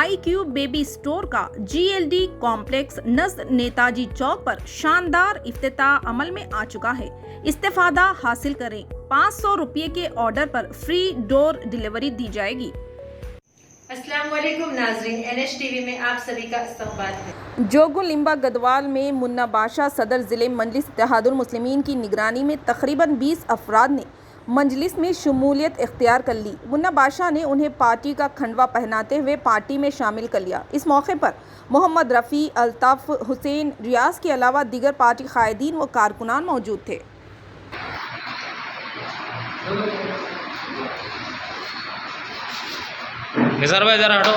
IQ baby store का GLD complex नज़द Netaji चौक पर शानदार इफ्तिताह अमल में आ चुका है। इस्तेफादा हासिल करें। 500 रुपये के ऑर्डर पर फ्री डोर डिलीवरी दी जाएगी। अस्सलाम वालेकुम नाज़रीन, NH TV में आप सभी का इस्तकबाल है। जोगुलिम्बा गदवाल में मुन्ना बादशाह सदर ज़िले मजलिस इत्तेहादुल मुस्लिमीन की निगरानी में तकरीबन 20 अफराद ने मजलिस में शमूलियत इख्तियार कर ली। मुन्ना बादशाह ने उन्हें पार्टी का खंडवा पहनाते हुए पार्टी में शामिल कर लिया। इस मौके पर मोहम्मद रफ़ी, अल्ताफ़ हुसैन, रियाज के अलावा दीगर पार्टी कायदीन व कारकुनान मौजूद थे। निसार भाई जरा हटो।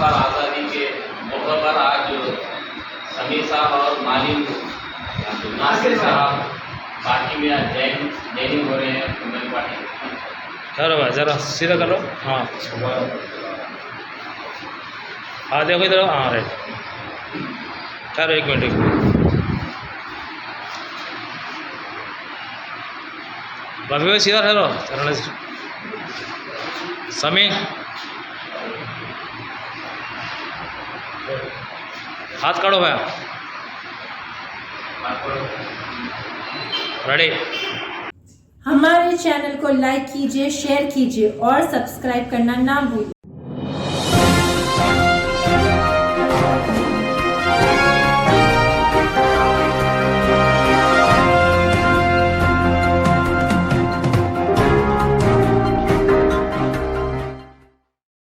आज़ादी के मौके पर आज समीर साहब और मालिक नासिर साहब पार्टी में आज जैनिंग हो रहे हैं मेरी पार्टी। चलो भाई जरा सीधा करो। हाँ हाँ देखो इधर। हाँ राइट। चलो एक मिनट रवि भाई सीधा ठहरो। चलो समी हाथ काढ़ो भाई। रेडी। हमारे चैनल को लाइक कीजिए, शेयर कीजिए और सब्सक्राइब करना ना भूलिए।